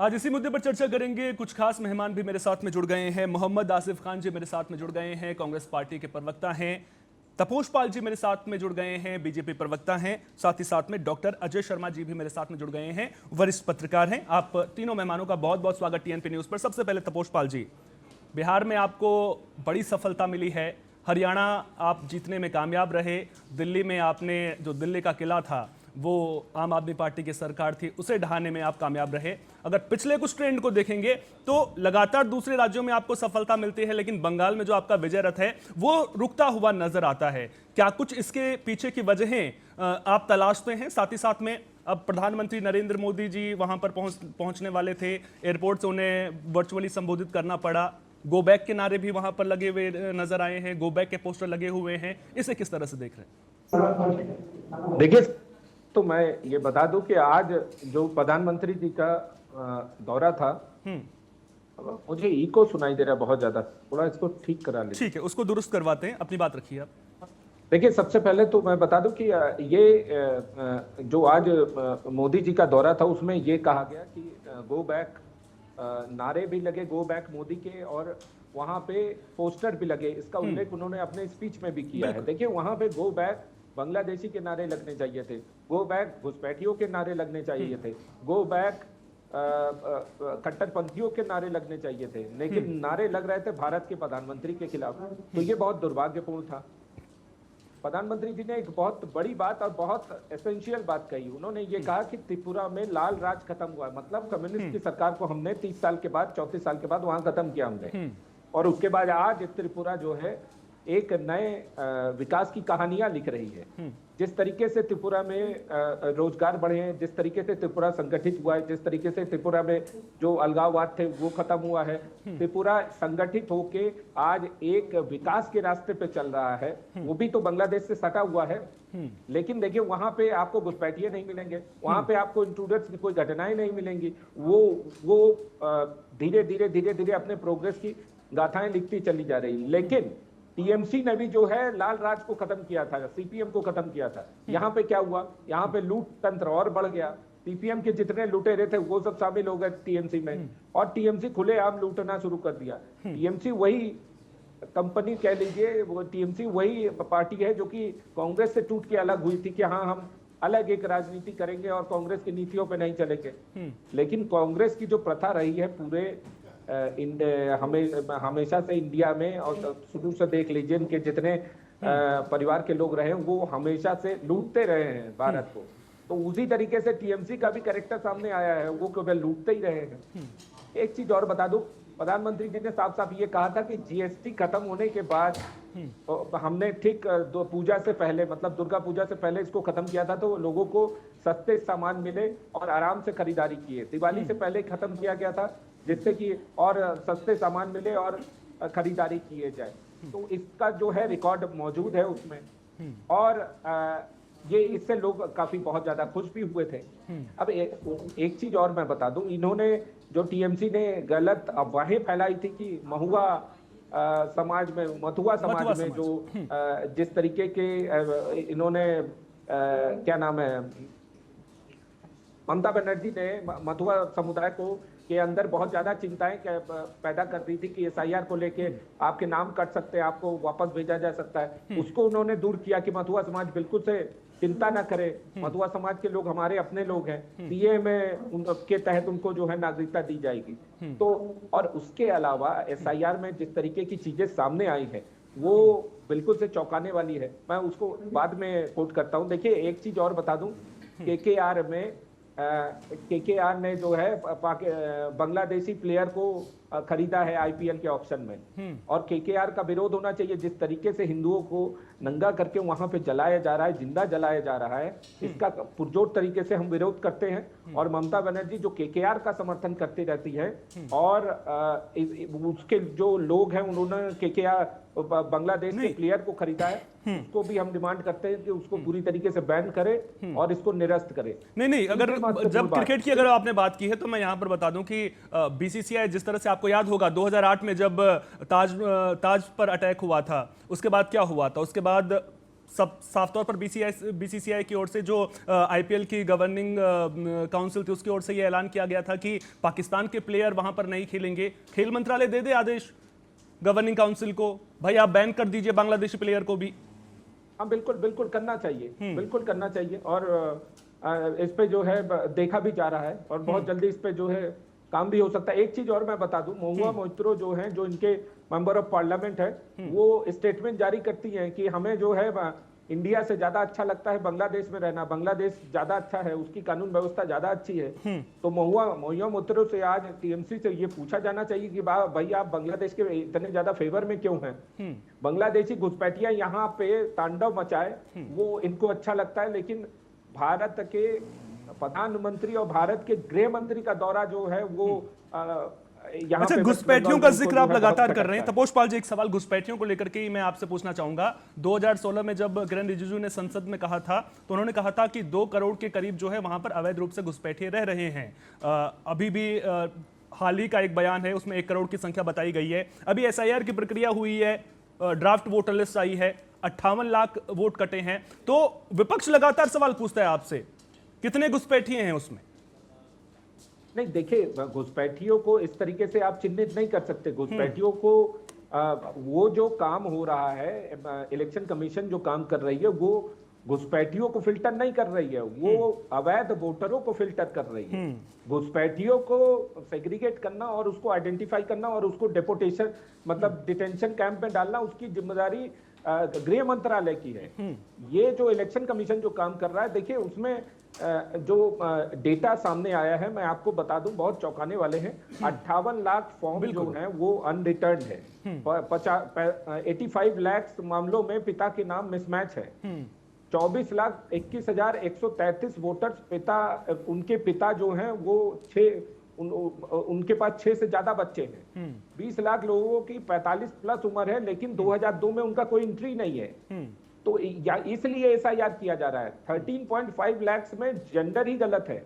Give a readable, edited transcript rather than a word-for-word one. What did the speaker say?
आज इसी मुद्दे पर चर्चा करेंगे। कुछ खास मेहमान भी मेरे साथ में जुड़ गए हैं। मोहम्मद आसिफ खान जी मेरे साथ में जुड़ गए हैं, कांग्रेस पार्टी के प्रवक्ता हैं। तपोष पाल जी मेरे साथ में जुड़ गए हैं, बीजेपी प्रवक्ता हैं। साथ ही साथ में डॉक्टर अजय शर्मा जी भी मेरे साथ में जुड़ गए हैं, वरिष्ठ पत्रकार हैं। आप तीनों मेहमानों का बहुत बहुत स्वागत टीएनपी न्यूज पर। सबसे पहले तपोष पाल जी, बिहार में आपको बड़ी सफलता मिली है, हरियाणा आप जीतने में कामयाब रहे, दिल्ली में आपने जो दिल्ली का किला था वो आम आदमी पार्टी की सरकार थी उसे ढहाने में आप कामयाब रहे। अगर पिछले कुछ ट्रेंड को देखेंगे तो लगातार दूसरे राज्यों में आपको सफलता मिलती है, लेकिन बंगाल में जो आपका विजय रथ है वो रुकता हुआ नजर आता है। क्या कुछ इसके पीछे की वजहें आप तलाशते हैं? साथ ही साथ में अब प्रधानमंत्री नरेंद्र मोदी जी वहां पर पहुंचने वाले थे, एयरपोर्ट से उन्हें वर्चुअली संबोधित करना पड़ा, गो बैक के नारे भी वहां पर लगे हुए नजर आए हैं, गो बैक के पोस्टर लगे हुए हैं। इसे किस तरह से देख रहे हैं? देखिए, तो मैं ये बता दूं कि आज जो प्रधानमंत्री जी का दौरा था, मुझे इको सुनाई दे रहा है बहुत ज्यादा, थोड़ा इसको ठीक करा लीजिए। ठीक है, उसको दुरुस्त करवाते हैं, अपनी बात रखिए आप। देखिए, सबसे पहले तो मैं बता दूं कि ये जो आज मोदी जी का दौरा था उसमें ये कहा गया कि गो बैक, नारे भी लगे गो बैक मोदी के, और वहां पे पोस्टर भी लगे। इसका उल्लेख उन्होंने अपने स्पीच में भी किया है। देखिए, वहां पे गो बैक बांग्लादेशी के नारे लगने चाहिए थे, गो बैक घुसपैठियों के नारे लगने चाहिए थे, गो बैक कट्टरपंथियों के नारे लगने चाहिए थे, लेकिन नारे लग रहे थे भारत के प्रधानमंत्री के खिलाफ। तो ये बहुत दुर्भाग्यपूर्ण था। प्रधानमंत्री जी ने एक बहुत बड़ी बात और बहुत एसेंशियल बात कही। उन्होंने ये कहा कि त्रिपुरा में लाल राज खत्म हुआ है, मतलब कम्युनिस्ट की सरकार को हमने 30 साल के बाद, 34 साल के बाद वहां खत्म किया हमने। और उसके बाद आज त्रिपुरा जो है एक नए विकास की कहानियां लिख रही है। जिस तरीके से त्रिपुरा में रोजगार बढ़े हैं, जिस तरीके से त्रिपुरा संगठित हुआ है, जिस तरीके से त्रिपुरा में जो अलगाववाद थे वो खत्म हुआ है, त्रिपुरा संगठित होके आज एक विकास के रास्ते पे चल रहा है। वो भी तो बांग्लादेश से सटा हुआ है, लेकिन देखिए वहां पे आपको घुसपैठिए नहीं मिलेंगे, वहां पे आपको इंट्रूडर्स की कोई घटनाएं नहीं मिलेंगी। वो धीरे धीरे धीरे धीरे अपने प्रोग्रेस की गाथाएं लिखती चली जा रही। लेकिन टीएमसी ने भी जो है लाल राज को खत्म किया था, सीपीएम को खत्म किया था। यहाँ पे क्या हुआ? यहाँ पे लूट तंत्र और बढ़ गया। सीपीएम के जितने लुटेरे थे वो सब शामिल हो गए टीएमसी में, और टीएमसी खुलेआम लूटना शुरू कर दिया। टीएमसी वही कंपनी कह लीजिए, वो टीएमसी वही पार्टी है जो कि कांग्रेस से टूट के अलग हुई थी कि हाँ हम अलग एक राजनीति करेंगे और कांग्रेस की नीतियों पे नहीं चलेंगे। लेकिन कांग्रेस की जो प्रथा रही है पूरे हमेशा से इंडिया में, और शुरू से देख लीजिए इनके जितने परिवार के लोग रहे वो हमेशा से लूटते रहे हैं भारत को। तो उसी तरीके से टीएमसी का भी कैरेक्टर सामने आया है, वो केवल लूटते ही रहे हैं। एक चीज और बता दूं, प्रधानमंत्री जी ने साफ साफ ये कहा था कि जीएसटी खत्म होने के बाद हमने ठीक पूजा से पहले, मतलब दुर्गा पूजा से पहले इसको खत्म किया था, तो लोगों को सस्ते सामान मिले और आराम से खरीदारी किए। दिवाली से पहले खत्म किया गया था जिससे कि और सस्ते सामान मिले और खरीदारी किए जाए। तो इसका जो है रिकॉर्ड मौजूद है उसमें, और ये इससे लोग काफी बहुत ज्यादा खुश भी हुए थे। अब एक चीज और मैं बता दूं, इन्होंने जो टीएमसी ने गलत अफवाहें फैलाई थी कि मथुआ समाज में जो जिस तरीके के इन्होंने क्या नाम है, ममता बनर्जी ने मथुआ समुदाय को के अंदर बहुत ज्यादा चिंताएं पैदा कर दी थी कि एसआईआर को लेके आपके नाम कट सकते हैं, आपको वापस भेजा जा सकता है। उसको उन्होंने दूर किया कि मथुआ समाज बिल्कुल से चिंता ना करे, मथुआ समाज के लोग हमारे अपने लोग हैं, सीए में उनके तहत उनको जो है नागरिकता दी जाएगी। तो और उसके अलावा एसआईआर में जिस तरीके की चीजें सामने आई है वो बिल्कुल से चौंकाने वाली है। मैं उसको बाद में कोट करता हूँ। देखिए, एक चीज और बता दूं, केकेआर में केकेआर ने जो है बांग्लादेशी प्लेयर को खरीदा है आईपीएल के ऑप्शन में, और केकेआर का विरोध होना चाहिए। जिस तरीके से हिंदुओं को नंगा करके वहां पे जलाया जा रहा है, जिंदा जलाया जा रहा है, इसका पुरजोर तरीके से हम विरोध करते हैं। और ममता बनर्जी जो केकेआर का समर्थन करती रहती है, और उसके जो लोग हैं उन्होंने केकेआर बांग्लादेश के प्लेयर को खरीदा है, उसको भी हम डिमांड करते हैं कि उसको पूरी तरीके से बैन करे और इसको निरस्त करे। नहीं, अगर जब क्रिकेट की अगर आपने बात की है तो मैं यहां पर बता दूं कि बीसीसीआई, जिस तरह से आपको याद होगा 2008 में जब ताज पर अटैक हुआ था, उसके बाद क्या हुआ था? उसके बाद सब साफ तौर पर बीसीसीआई की ओर से जो आईपीएल की गवर्निंग काउंसिल थी उसकी ओर से ये ऐलान किया गया था कि पाकिस्तान के प्लेयर वहां पर नहीं खेलेंगे। खेल मंत्रालय दे दे आदेश गवर्निंग काउंसिल को, भाई आप बैन कर दीजिए बांग्लादेशी प्लेयर को भी। हाँ बिल्कुल बिल्कुल करना चाहिए, बिल्कुल करना चाहिए। और इस पे जो है देखा भी जा रहा है और बहुत जल्दी इस पे जो है काम भी हो सकता है। एक चीज और मैं बता दूं, महुआ मोइत्रो जो हैं, जो इनके मेंबर ऑफ पार्लियामेंट है, वो स्टेटमेंट जारी करती हैं कि हमें जो है इंडिया से ज्यादा अच्छा लगता है बांग्लादेश में रहना, बांग्लादेश ज्यादा अच्छा है, उसकी कानून व्यवस्था ज्यादा अच्छी है। तो महुआ मोइत्रो से आज टीएमसी से ये पूछा जाना चाहिए कि भाई आप बांग्लादेश के इतने ज्यादा फेवर में क्यों हैं? बांग्लादेशी घुसपैठिया यहाँ पे तांडव मचाए, वो इनको अच्छा लगता है, लेकिन भारत के प्रधानमंत्री और भारत के गृह मंत्री का दौरा जो है वो यहाँ अच्छा, पे घुसपैठियों का जिक्र आप लगातार कर रहे हैं। हैं। तपोश पाल जी, एक सवाल घुसपैठियों को लेकर के ही मैं आपसे पूछना चाहूंगा। 2016 में जब किरेन रिजिजू ने संसद में कहा था तो उन्होंने कहा था कि 2 करोड़ के करीब जो है वहां पर अवैध रूप से घुसपैठिए रह रहे हैं। अभी भी हाल ही का एक बयान है, उसमें 1 करोड़ की संख्या बताई गई है। अभी एसआईआर की प्रक्रिया हुई है, ड्राफ्ट वोटर लिस्ट आई है, 58 लाख वोट कटे हैं। तो विपक्ष लगातार सवाल पूछता है आपसे, कितने घुसपैठिए हैं उसमें? नहीं देखिए, घुसपैठियों को इस तरीके से आप चिन्हित नहीं कर सकते। घुसपैठियों को वो जो काम हो रहा है, इलेक्शन कमीशन जो काम कर रही है, वो घुसपैठियों को फिल्टर नहीं कर रही है, वो अवैध वोटरों को फिल्टर कर रही है। घुसपैठियों को सेग्रीगेट करना और उसको आइडेंटिफाई करना और उसको डेपोटेशन मतलब डिटेंशन कैंप में डालना, उसकी जिम्मेदारी गृह मंत्रालय की है। ये जो इलेक्शन कमीशन जो काम कर रहा है, देखिए उसमें जो डेटा सामने आया है, मैं आपको बता दूं, बहुत चौंकाने वाले हैं। 58 लाख फॉर्म जो हैं वो अनरिटर्न्ड है। 85 लाख मामलों में पिता के नाम मिसमैच है। 24,21,133 वोटर्स उनके पिता जो हैं वो उनके पास 6 से ज्यादा बच्चे हैं। 20 लाख लोगों की 45 प्लस उम्र है, लेकिन 2002 में उनका कोई एंट्री नहीं है। तो इसलिए ऐसा याद किया जा रहा है। 13.5 लाख में जेंडर ही गलत है।